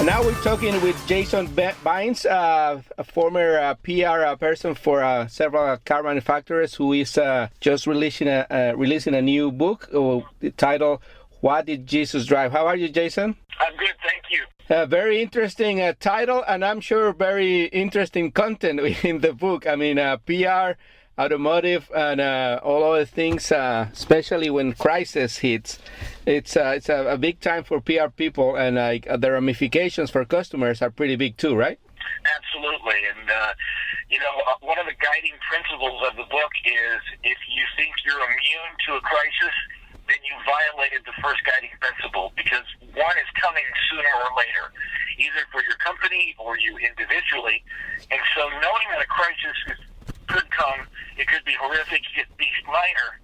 Now we're talking with Jason Bynes, a former PR person for several car manufacturers, who is just releasing a new book titled "What Did Jesus Drive?" How are you, Jason? I'm good, thank you. Very interesting title, and I'm sure very interesting content in the book. I mean, PR, automotive, and all other things, especially when crisis hits. It's a big time for PR people, and the ramifications for customers are pretty big too, right? Absolutely, and one of the guiding principles of the book is if you think you're immune to a crisis, then you violated the first guiding principle, because one is coming sooner or later, either for your company or you individually. And so knowing that a crisis could come, it could be horrific, it could be minor,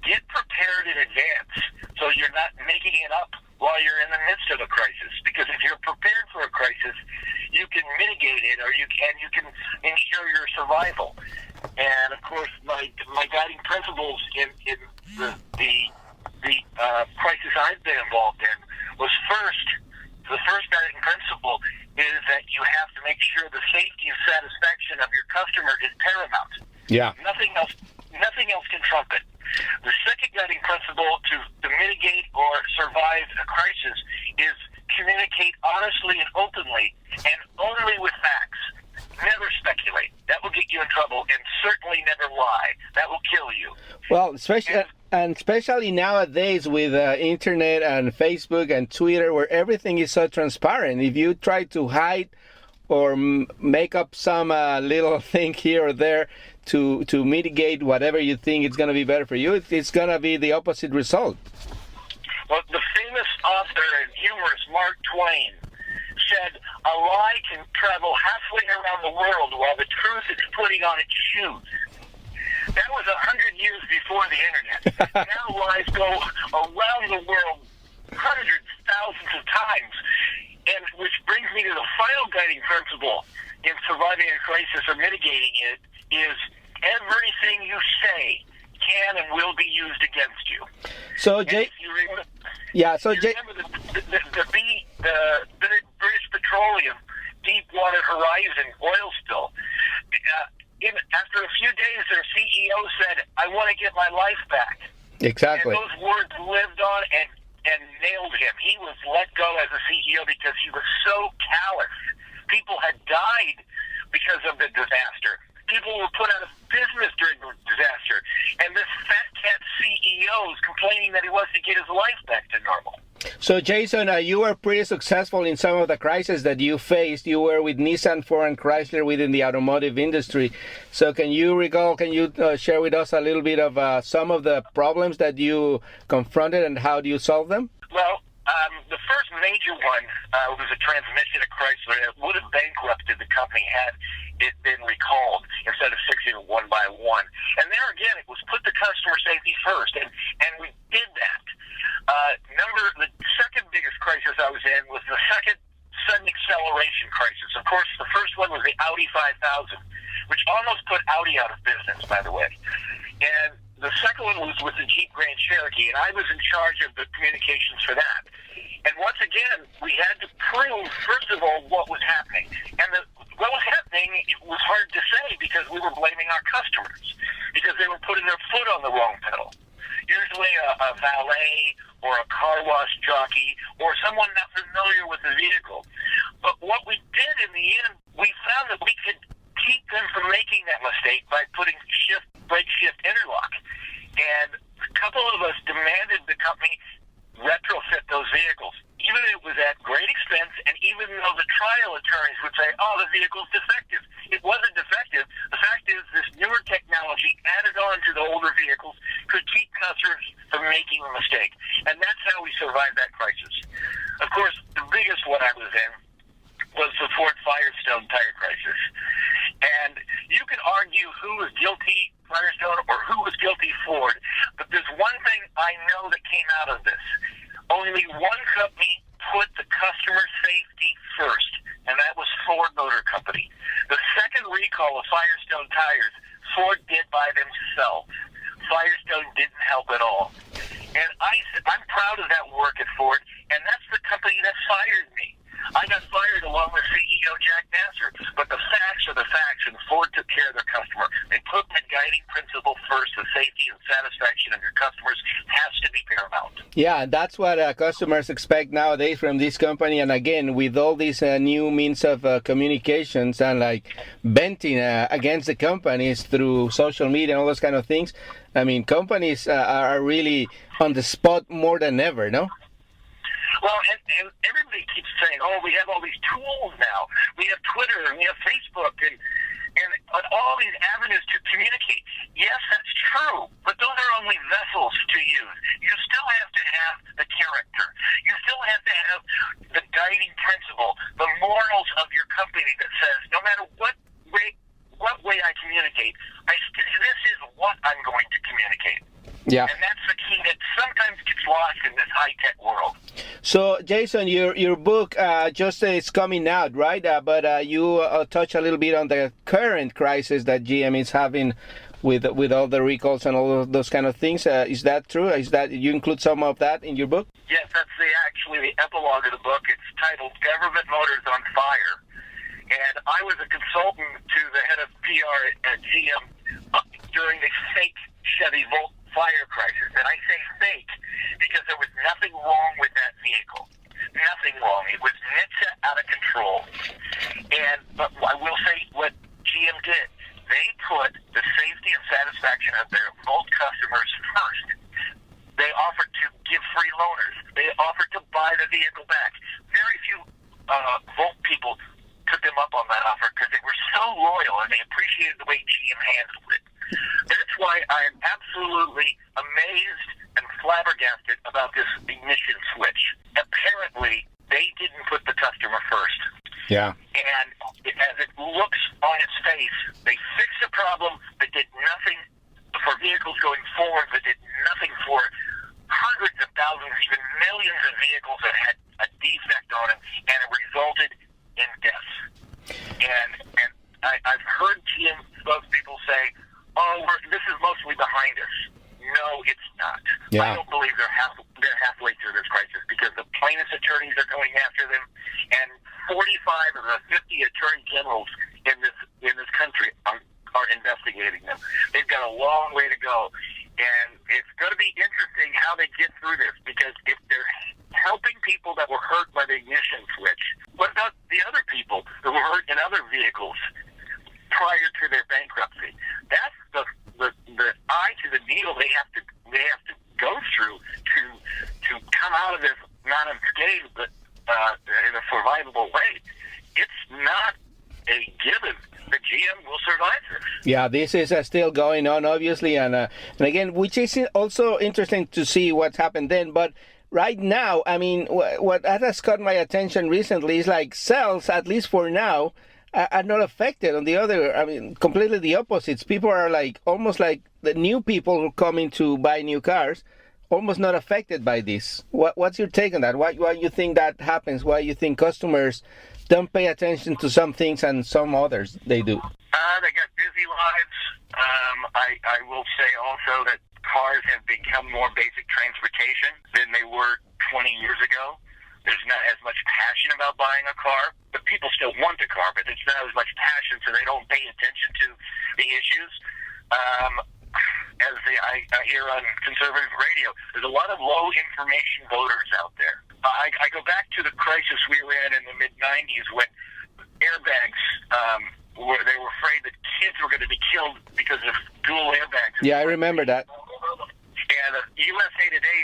get prepared in advance so you're not making it up while you're in the midst of a crisis. Because if you're prepared for a crisis, you can mitigate it, or you can ensure your survival. And of course, my guiding principles in the crisis I've been involved in was the first guiding principle is that you have to make sure the safety and satisfaction of your customer is paramount. Yeah. Nothing else can trump it. The second guiding principle to mitigate or survive a crisis is communicate honestly and openly, and only with facts. Never speculate. That will get you in trouble, and certainly never lie. That will kill you. Well, especially nowadays with internet and Facebook and Twitter, where everything is so transparent. If you try to hide or make up some little thing here or there to mitigate whatever you think is going to be better for you, it's going to be the opposite result. Well, the famous author and humorist Mark Twain said, "A lie can travel halfway around the world while the truth is putting on its shoes." That was 100 years before the internet. Now lies go around the world hundreds, thousands of times. And which brings me to the final guiding principle in surviving a crisis or mitigating it is everything you say can and will be used against you. So, remember the British Petroleum Deepwater Horizon oil spill. After a few days, their CEO said, "I want to get my life back." Exactly. And those words lived on and nailed him. He was let go as a CEO because he was so callous. People had died because of the disaster. People were put out of business during the disaster. And this fat cat CEO is complaining that he wants to get his life back to normal. So, Jason, you were pretty successful in some of the crises that you faced. You were with Nissan, Ford, and Chrysler within the automotive industry. So can you share with us a little bit of some of the problems that you confronted and how do you solve them? Well, the first major one was a transmission at Chrysler. It would have bankrupted the company had it been recalled instead of fixing it one by one. And there again, it was put the customer safety first, and we did that. The second biggest crisis I was in was the second sudden acceleration crisis. Of course, the first one was the Audi 5000, which almost put Audi out of business, by the way. And the second one was with the Jeep Grand Cherokee, and I was in charge of the communications for that. And once again, we had to prove, first of all, what was happening. And what was happening, it was hard to say because we were blaming our customers because they were putting their foot on the wrong pedal. Usually a valet or a car wash jockey or someone not familiar with the vehicle. But what we did in the end, we found that we could keep them from making that mistake by putting brake shift interlock. And a couple of us demanded the company retrofit those vehicles, even if it was at great expense, and even though the trial attorneys would say, "Oh, the vehicle's defective." It wasn't defective. The fact is this newer technology added on to the older vehicles could keep customers from making a mistake. And that's how we survived that crisis. Of course, the biggest one I was in was the Ford Firestone tire crisis. And you can argue who was guilty, Firestone, or who was guilty, Ford. But there's one thing I know that came out of this. Only one company put the customer safety first, and that was Ford Motor Company. The second recall of Firestone tires, Ford did by themselves. Firestone didn't help at all. And I'm proud of that work at Ford, and that's the company that fired me. I got fired Yeah, that's what customers expect nowadays from this company. And again, with all these new means of communications and like venting against the companies through social media and all those kind of things, I mean, companies are really on the spot more than ever, no? Well, and everybody keeps saying, "Oh, we have all these tools now. We have Twitter and we have Facebook and all these avenues to communicate." Yes, that's true, but those are only vessels to use. You still have to have the character. You still have to have the guiding principle, the morals of your company that says, no matter what way I communicate, this is what I'm going to communicate. Yeah. And that's the key that sometimes gets lost in this high-tech world. So, Jason, your book just is coming out, right? But you touch a little bit on the current crisis that GM is having with all the recalls and all of those kind of things. Is that true? Is that you include some of that in your book? Yes, that's actually the epilogue of the book. It's titled "Government Motors on Fire," and I was a consultant to the head of PR at GM during the fake Chevy Volt fire crisis. And I say fake because there was nothing wrong with that vehicle. Nothing wrong. It was NHTSA out of control. But I will say what GM did. They put the safety and satisfaction of their Volt customers first. They offered to give free loaners. They offered to buy the vehicle back. Very few Volt people took them up on that offer because they were so loyal and they appreciated the way GM handled it. That's why I am absolutely amazed and flabbergasted about this ignition switch. Apparently, they didn't put the customer first. Yeah. And as it looks on its face, they fixed a problem that did nothing for vehicles going forward, that did nothing for hundreds of thousands, even millions of vehicles that had a defect on it, and it resulted in deaths. And I've heard GM spokespeople say, "Oh, this is mostly behind us." No, it's not. Yeah. I don't believe they're halfway through this crisis because the plaintiffs' attorneys are going after them, and 45 of the 50 attorney generals in this country are investigating them. They've got a long way to go, and it's going to be interesting how they get through this because if they're helping people that were hurt by the ignition switch, what about the other people who were hurt in other vehicles prior to their bankruptcy? That's the eye to the needle they have to go through to come out of this not unscathed but in a survivable way. It's not a given that GM will survive this. Yeah, this is still going on, obviously, and again, which is also interesting to see what happened then. But right now, I mean, what has caught my attention recently is like sales, at least for now, are not affected. On the other, I mean, completely the opposites. People are like almost like the new people coming to buy new cars, almost not affected by this. What's your take on that? Why you think that happens? Why you think customers don't pay attention to some things and some others they do? They got busy lives. I will say also that cars have become more basic transportation than they were 20 years ago. There's not as much passion about buying a car, but people still want a car, but there's not as much passion, so they don't pay attention to the issues. As I hear on conservative radio, there's a lot of low information voters out there. I go back to the crisis we were in the mid-'90s when airbags, they were afraid that kids were going to be killed because of dual airbags. Yeah, I remember that. And USA Today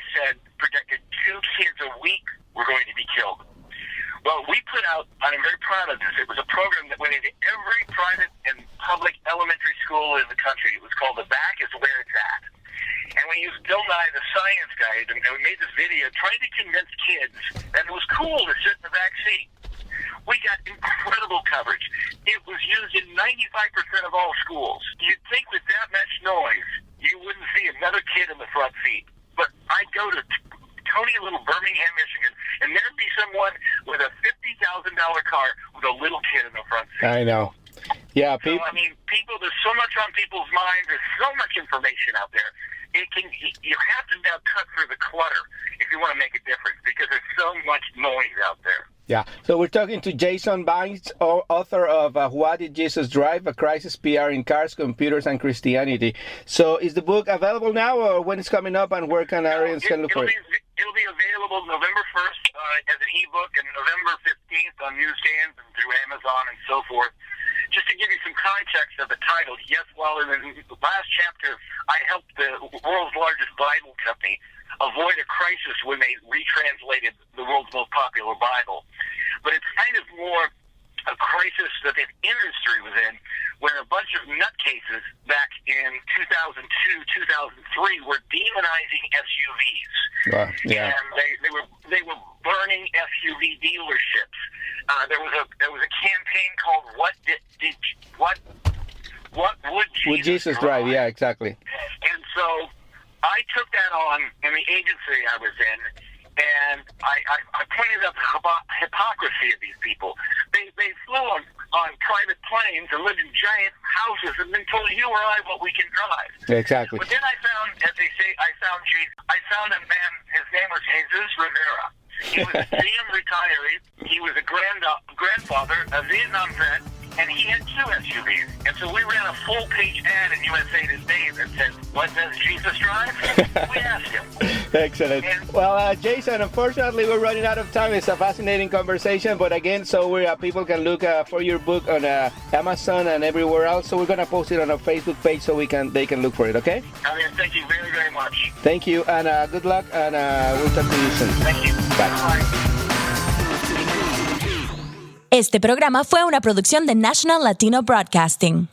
projected 2 kids a week were going to be killed. Well, we put out, and I'm very proud of this, it was a program that went into every private and public elementary school in the country. It was called The Back is Where It's At. And we used Bill Nye, the science guy, and we made this video trying to convince kids that it was cool to sit in the back seat. We got incredible coverage. It was used in 95% of all schools. You'd think with that much noise, you wouldn't see another kid in the front seat. But I go to Tony Little, Birmingham, Michigan, and there'd be someone with a $50,000 car with a little kid in the front seat. I know. Yeah, So, I mean, there's so much on people's minds. There's so much information out there. You have to now cut through the clutter if you want to make a difference because there's so much noise out there. Yeah. So we're talking to Jason Baines, author of What Did Jesus Drive? A Crisis PR in Cars, Computers, and Christianity. So is the book available now, or when it's coming up, and where can our audience look for it? It'll available November 1st as an ebook and November 15th on newsstands and through Amazon and so forth. Just to give you some context of the title, yes, while in the last chapter I helped the world's largest Bible company avoid a crisis when they retranslated the world's most popular Bible. But it's kind of more a crisis that the industry was in, where a bunch of nutcases back in 2002, 2003 were demonizing SUVs. Yeah. And they were burning SUV dealerships. There was a campaign called What Would Jesus Drive? Yeah, exactly. And so I took that on in the agency I was in, and I pointed out the hypocrisy of these people. They flew on private planes and lived in giant houses and then told you or I what we can drive. Exactly. But then I found, as they say, I found a man, his name was Jesus Rivera. He was a GM retiree. He was a grandfather, a Vietnam vet, and he had 2 SUVs. And so we ran a full-page ad in USA Today that said, "What does Jesus drive?" We asked him. Excellent. Well, Jason, unfortunately, we're running out of time. It's a fascinating conversation, but again, so people can look for your book on Amazon and everywhere else. So we're gonna post it on our Facebook page so they can look for it. Okay? Thank you very, very much. Thank you, and good luck, and we'll talk to you soon. Thank you. Bye. Este programa fue una producción de National Latino Broadcasting.